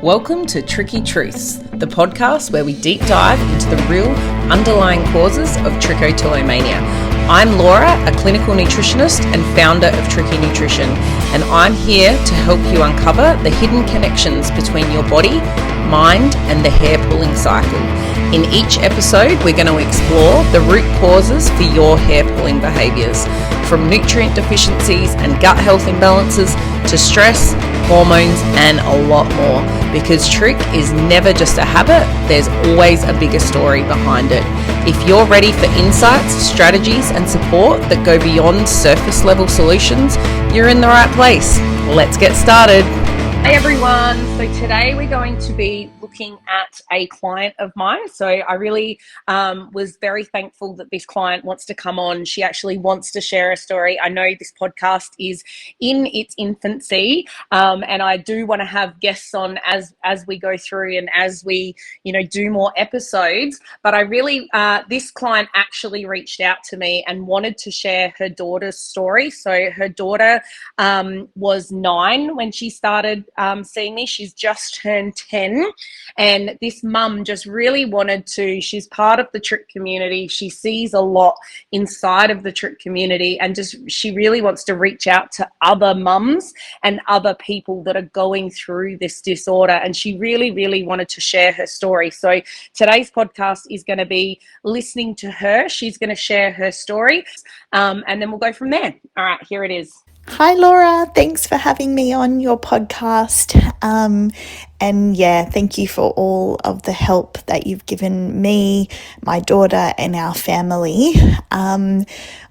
Welcome to Trichy Truths, the podcast where we deep dive into the real underlying causes of trichotillomania. I'm Laura, a clinical nutritionist and founder of Trichy Nutrition, and I'm here to help you uncover the hidden connections between your body, mind, and the hair pulling cycle. In each episode, we're going to explore the root causes for your hair pulling behaviours, from nutrient deficiencies and gut health imbalances to stress, hormones, and a lot more. Because trick is never just a habit, there's always a bigger story behind it. If you're ready for insights, strategies, and support that go beyond surface level solutions, you're in the right place. Let's get started. Hey everyone, so today we're going to be looking at a client of mine. So I really was very thankful that this client wants to come on. She actually wants to share a story. I know this podcast is in its infancy, and I do want to have guests on as we go through and as we do more episodes. But I really, this client actually reached out to me and wanted to share her daughter's story. So her daughter was 9 when she started seeing me. She's just turned 10, and this mum just really wanted to, she's part of the trick community. She sees a lot inside of the trick community, and just she really wants to reach out to other mums and other people that are going through this disorder, and she really wanted to share her story. So today's podcast is going to be listening to her. She's going to share her story, and then we'll go from there. All right, here it is. Hi Laura, thanks for having me on your podcast. And yeah, thank you for all of the help that you've given me, my daughter, and our family. I'm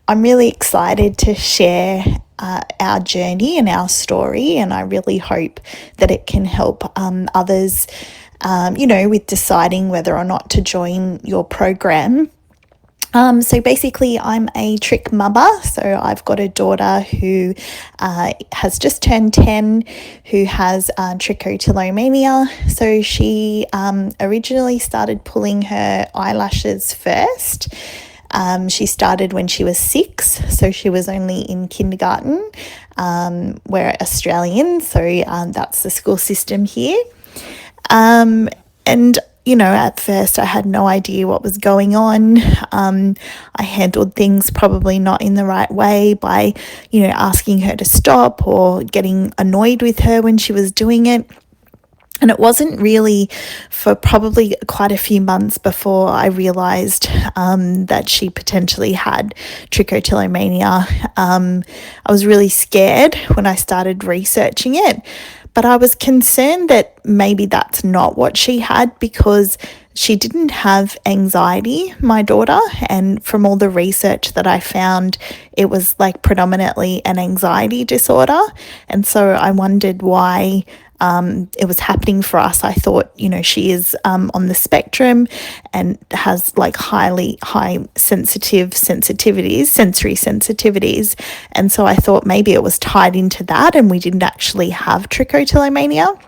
really excited to share our journey and our story, and I really hope that it can help others, with deciding whether or not to join your program. So basically I'm a trick mother. So I've got a daughter who has just turned 10, who has trichotillomania. So she originally started pulling her eyelashes first. She started when she was 6, so she was only in kindergarten. We're Australian, so that's the school system here. And at first I had no idea what was going on. I handled things probably not in the right way by, asking her to stop or getting annoyed with her when she was doing it. And it wasn't really for probably quite a few months before I realised that she potentially had trichotillomania. I was really scared when I started researching it. But I was concerned that maybe that's not what she had, because she didn't have anxiety, my daughter, and from all the research that I found, it was like predominantly an anxiety disorder. And so I wondered why it was happening for us. I thought, she is on the spectrum and has like high sensory sensitivities. And so I thought maybe it was tied into that and we didn't actually have trichotillomania.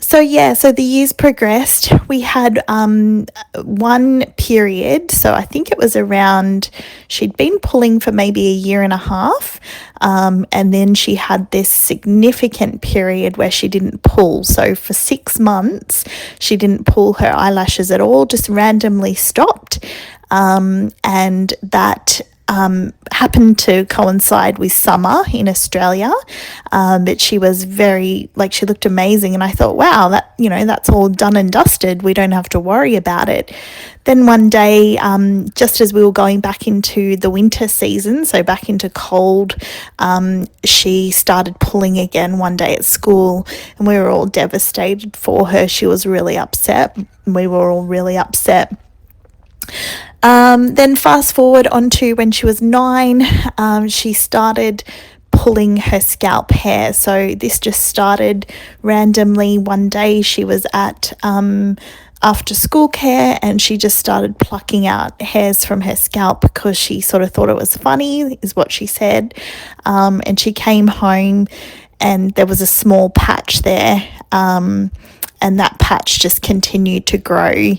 So the years progressed. We had one period, so I think it was around, she'd been pulling for maybe a year and a half, and then she had this significant period where she didn't pull. So for 6 months, she didn't pull her eyelashes at all, just randomly stopped, and that happened to coincide with summer in Australia, but she was she looked amazing, and I thought, wow, that's all done and dusted. We don't have to worry about it. Then one day, just as we were going back into the winter season, so back into cold, she started pulling again one day at school, and we were all devastated for her. She was really upset. We were all really upset. Then fast forward onto when she was 9, she started pulling her scalp hair. So this just started randomly. One day she was at after school care, and she just started plucking out hairs from her scalp because she sort of thought it was funny, is what she said. And she came home and there was a small patch there, and that patch just continued to grow.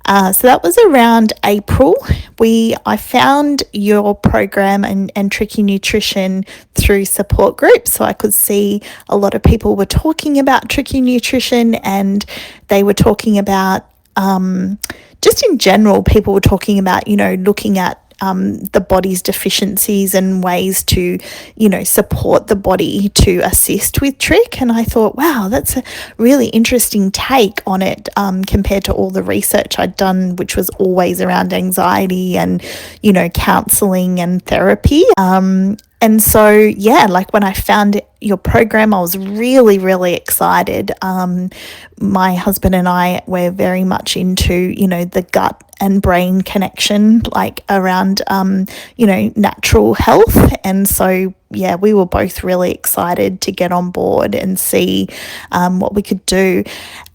So that was around April. I found your program and Trichy Nutrition through support groups, so I could see a lot of people were talking about Trichy Nutrition, and they were talking about just in general, people were talking about, looking at the body's deficiencies and ways to, support the body to assist with trick. And I thought, wow, that's a really interesting take on it compared to all the research I'd done, which was always around anxiety and, counseling and therapy. And so, when I found your program, I was really, really excited. My husband and I were very much into, the gut and brain connection, around, natural health. And so, we were both really excited to get on board and see what we could do.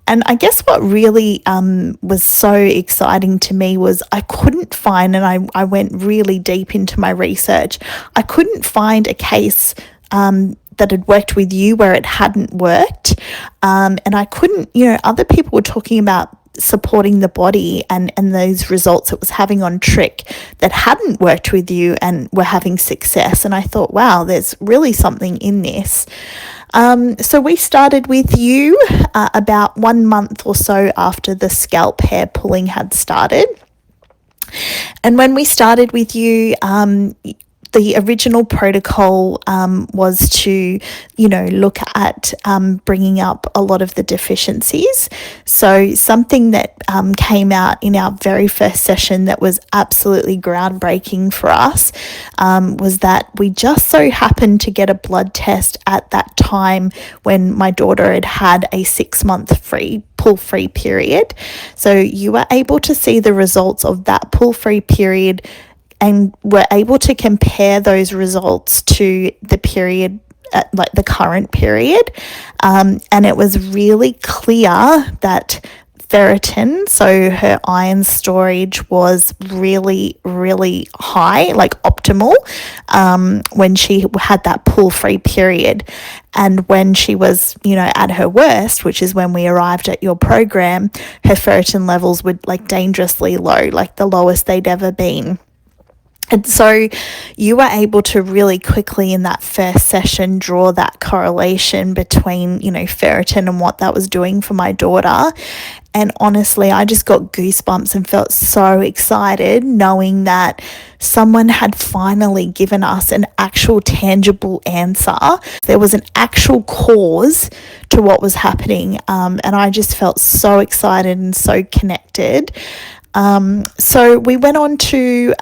And I guess what really was so exciting to me was I couldn't find, and I went really deep into my research, I couldn't find a case that had worked with you where it hadn't worked. And I couldn't, other people were talking about supporting the body and those results it was having on trick that hadn't worked with you and were having success. And I thought, wow, there's really something in this. So we started with you about 1 month or so after the scalp hair pulling had started. And when we started with you, the original protocol was to, look at bringing up a lot of the deficiencies. So something that came out in our very first session that was absolutely groundbreaking for us was that we just so happened to get a blood test at that time when my daughter had had a 6-month pull-free period. So you were able to see the results of that pull-free period and we're able to compare those results to the period, the current period. And it was really clear that ferritin, so her iron storage, was really, really high, optimal, when she had that pull-free period. And when she was, at her worst, which is when we arrived at your program, her ferritin levels were dangerously low, the lowest they'd ever been. And so you were able to really quickly in that first session draw that correlation between, ferritin and what that was doing for my daughter. And honestly, I just got goosebumps and felt so excited knowing that someone had finally given us an actual tangible answer. There was an actual cause to what was happening. And I just felt so excited and so connected. So we went on to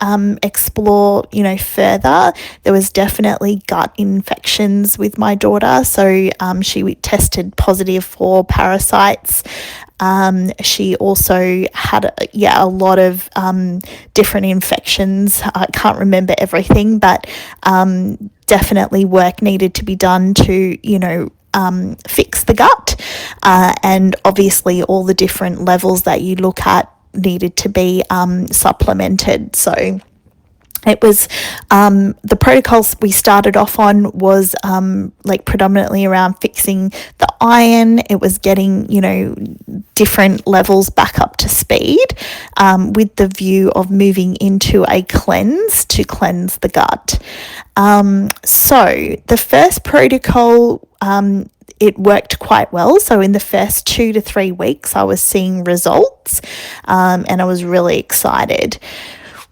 explore, further. There was definitely gut infections with my daughter. So she tested positive for parasites. She also had, a lot of different infections. I can't remember everything, but definitely work needed to be done to, fix the gut. And obviously all the different levels that you look at needed to be supplemented. So it was the protocols we started off on was predominantly around fixing the iron. It was getting different levels back up to speed with the view of moving into a cleanse to cleanse the gut. So the first protocol, it worked quite well. So in the first 2 to 3 weeks, I was seeing results, and I was really excited.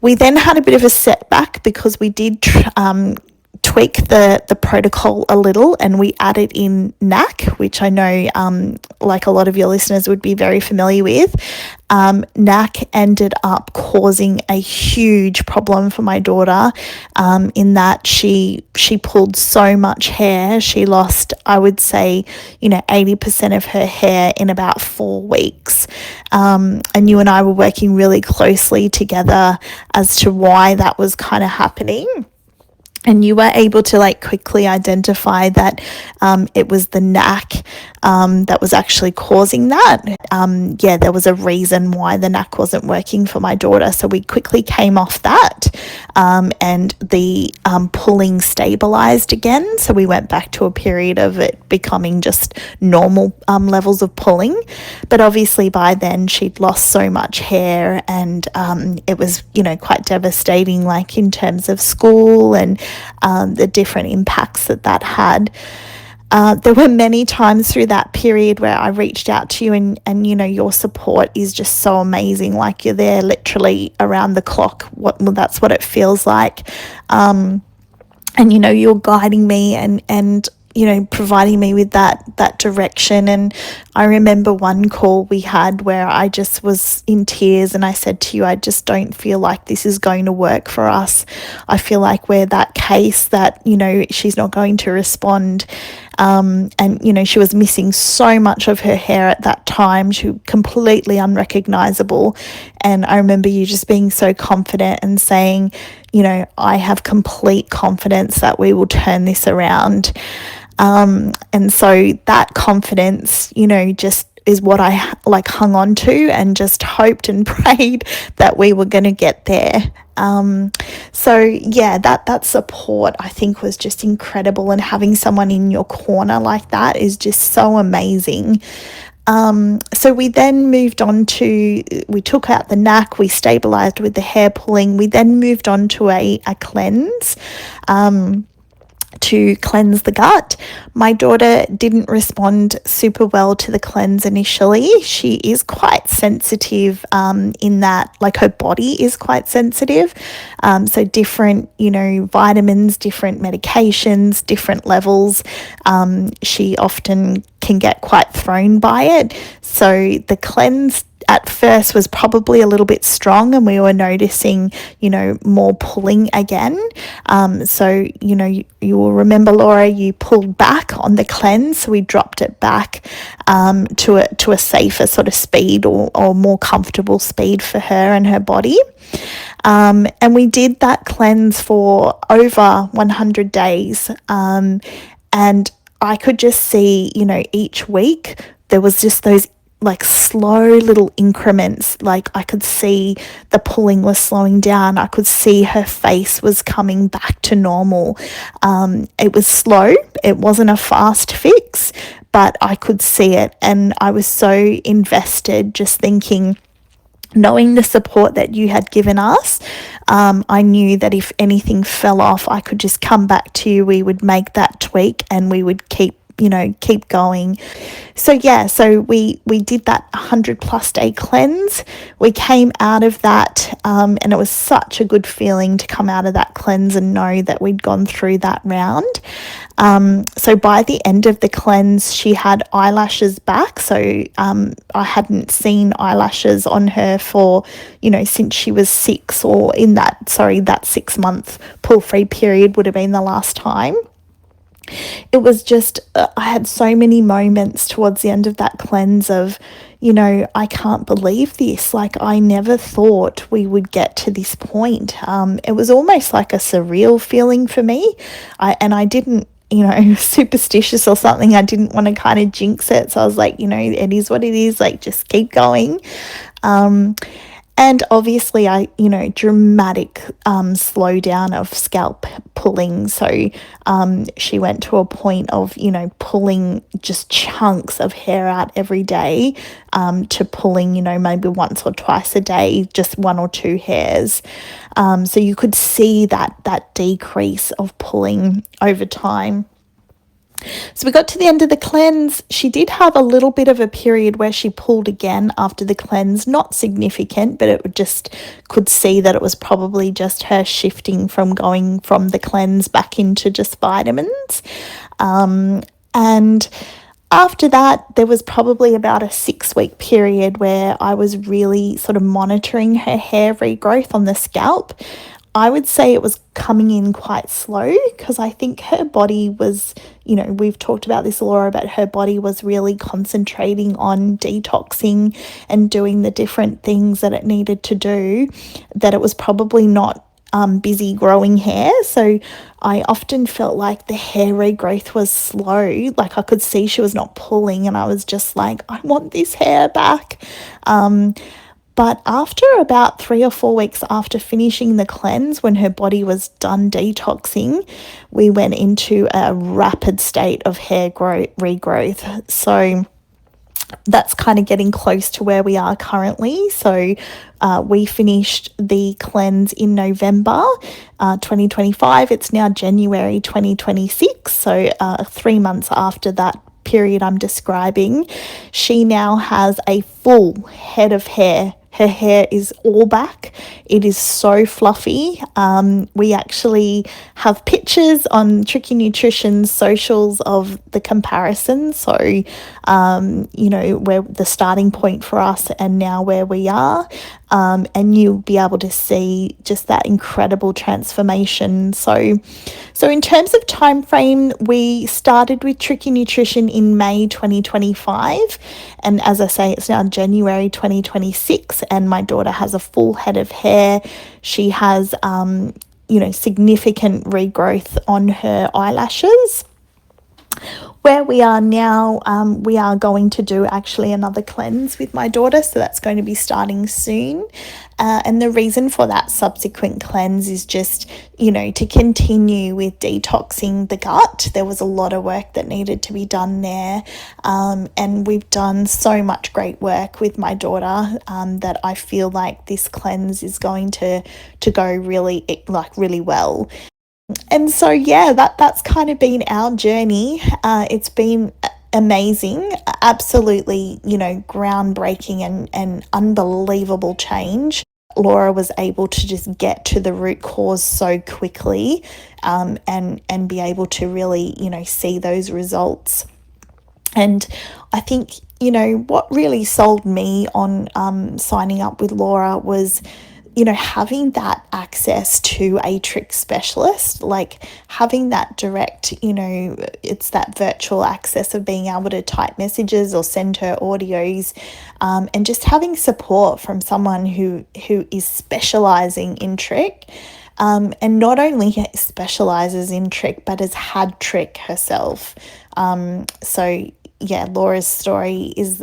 We then had a bit of a setback because we did tweak the protocol a little, and we added in NAC, which I know a lot of your listeners would be very familiar with. NAC ended up causing a huge problem for my daughter in that she pulled so much hair. She lost, I would say, 80% of her hair in about 4 weeks. And you and I were working really closely together as to why that was kind of happening. And you were able to quickly identify that it was the NAC that was actually causing that. There was a reason why the NAC wasn't working for my daughter. So we quickly came off that, and the pulling stabilized again. So we went back to a period of it becoming just normal levels of pulling. But obviously by then she'd lost so much hair, and it was, quite devastating, like in terms of school and the different impacts that had. There were many times through that period where I reached out to you, and your support is just so amazing. Like, you're there literally around the clock. That's what it feels like. And you're guiding me and providing me with that direction. And I remember one call we had where I just was in tears, and I said to you, I just don't feel like this is going to work for us. I feel like we're that case that, she's not going to respond. And she was missing so much of her hair at that time. She was completely unrecognizable. And I remember you just being so confident and saying, I have complete confidence that we will turn this around. And so that confidence, just is what I hung on to and just hoped and prayed that we were going to get there. That support, I think, was just incredible, and having someone in your corner like that is just so amazing. So we then moved on to, we took out the NAC, we stabilized with the hair pulling. We then moved on to a cleanse, to cleanse the gut. My daughter didn't respond super well to the cleanse initially. She is quite sensitive in that, like, her body is quite sensitive. So different, vitamins, different medications, different levels. She often can get quite thrown by it. So the cleanse at first was probably a little bit strong, and we were noticing, more pulling again. You will remember, Laura, you pulled back on the cleanse. So we dropped it back to a safer sort of speed, or more comfortable speed for her and her body. And we did that cleanse for over 100 days. And I could just see, each week there was just those like slow little increments. Like, I could see the pulling was slowing down. I could see her face was coming back to normal. It was slow. It wasn't a fast fix, but I could see it. And I was so invested, just thinking, knowing the support that you had given us, I knew that if anything fell off, I could just come back to you. We would make that tweak and we would keep going. So we did that 100+ day cleanse. We came out of that, and it was such a good feeling to come out of that cleanse and know that we'd gone through that round. So by the end of the cleanse, she had eyelashes back. So I hadn't seen eyelashes on her for, since she was 6, or in that 6-month pull-free period would have been the last time. It was just, I had so many moments towards the end of that cleanse of, I can't believe this. Like, I never thought we would get to this point. It was almost like a surreal feeling for me. I didn't, superstitious or something. I didn't want to kind of jinx it. So I was like, it is what it is. Like, just keep going. And obviously dramatic slowdown of scalp pulling. So she went to a point of, pulling just chunks of hair out every day, to pulling, maybe once or twice a day, just 1 or 2 hairs. So you could see that decrease of pulling over time. So we got to the end of the cleanse. She did have a little bit of a period where she pulled again after the cleanse, not significant, but it just could see that it was probably just her shifting from going from the cleanse back into just vitamins. And after that, there was probably about a 6-week period where I was really sort of monitoring her hair regrowth on the scalp. I would say it was coming in quite slow, because I think her body was, we've talked about this, Laura, but her body was really concentrating on detoxing and doing the different things that it needed to do, that it was probably not busy growing hair. So I often felt like the hair regrowth was slow. Like I could see she was not pulling, and I was just like, I want this hair back. But after about 3 or 4 weeks after finishing the cleanse, when her body was done detoxing, we went into a rapid state of hair regrowth. So that's kind of getting close to where we are currently. So we finished the cleanse in November 2025. It's now January 2026. So 3 months after that period I'm describing, she now has a full head of hair. Her hair is all back. It is so fluffy. We actually have pictures on Trichy Nutrition's socials of the comparison. So, where the starting point for us and now where we are. And you'll be able to see just that incredible transformation. So in terms of time frame, we started with Trichy Nutrition in May 2025, and as I say, it's now January 2026, and my daughter has a full head of hair. She has significant regrowth on her eyelashes. Where we are now, we are going to do actually another cleanse with my daughter, so that's going to be starting soon. And the reason for that subsequent cleanse is just, to continue with detoxing the gut. There was a lot of work that needed to be done there. And we've done so much great work with my daughter that I feel like this cleanse is going to go really well. And so, that's kind of been our journey. It's been amazing, absolutely, groundbreaking and unbelievable change. Laura was able to just get to the root cause so quickly and be able to really, see those results. And I think, what really sold me on signing up with Laura was having that access to a trick specialist, like having that direct, it's that virtual access of being able to type messages or send her audios, and just having support from someone who is specializing in trick, and not only specializes in trick, but has had trick herself. Laura's story is,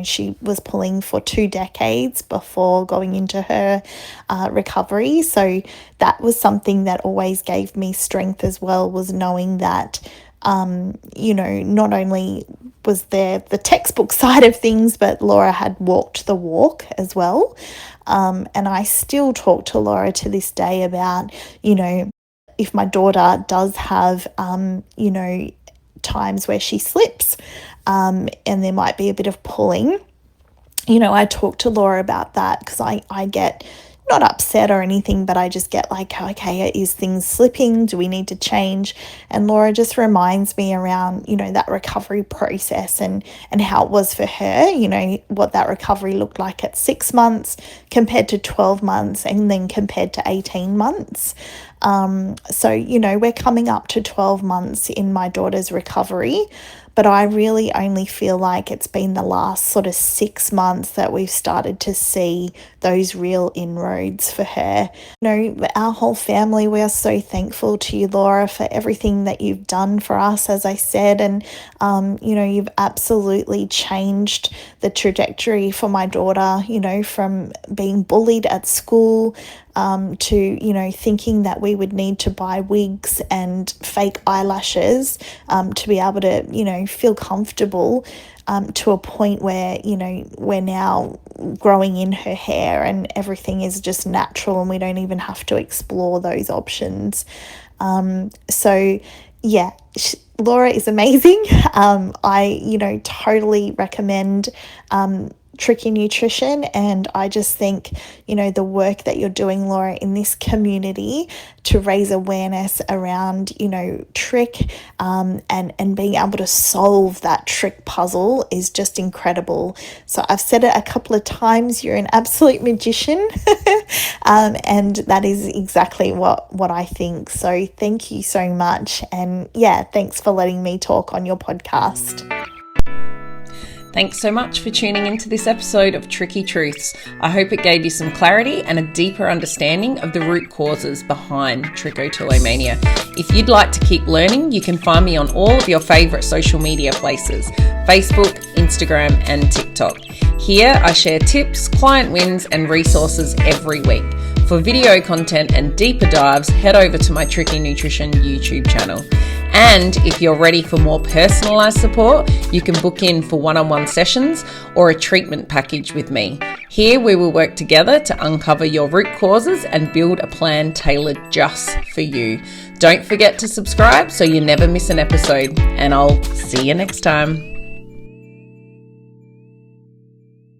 she was pulling for 2 decades before going into her recovery. So that was something that always gave me strength as well, was knowing that, not only was there the textbook side of things, but Laura had walked the walk as well. And I still talk to Laura to this day about, if my daughter does have, times where she slips and there might be a bit of pulling, I talk to Laura about that, because I get not upset or anything, but I just get like, okay, is things slipping? Do we need to change? And Laura just reminds me around, that recovery process and how it was for her, what that recovery looked like at 6 months compared to 12 months and then compared to 18 months. We're coming up to 12 months in my daughter's recovery, but I really only feel like it's been the last sort of 6 months that we've started to see those real inroads for her. Our whole family, we are so thankful to you, Laura, for everything that you've done for us, as I said, and you've absolutely changed the trajectory for my daughter, from being bullied at school to, thinking that we would need to buy wigs and fake eyelashes to be able to, feel comfortable, to a point where, we're now growing in her hair and everything is just natural and we don't even have to explore those options. Laura is amazing. I, totally recommend Trichy Nutrition, and I just think, the work that you're doing, Laura, in this community to raise awareness around, trick, and being able to solve that trick puzzle is just incredible. So I've said it a couple of times, you're an absolute magician, and that is exactly what I think. So thank you so much, and thanks for letting me talk on your podcast. Thanks so much for tuning into this episode of Trichy Truths. I hope it gave you some clarity and a deeper understanding of the root causes behind trichotillomania. If you'd like to keep learning, you can find me on all of your favourite social media places: Facebook, Instagram and TikTok. Here I share tips, client wins and resources every week. For video content and deeper dives, head over to my Trichy Nutrition YouTube channel. And if you're ready for more personalised support, you can book in for one-on-one sessions or a treatment package with me. Here we will work together to uncover your root causes and build a plan tailored just for you. Don't forget to subscribe so you never miss an episode, and I'll see you next time.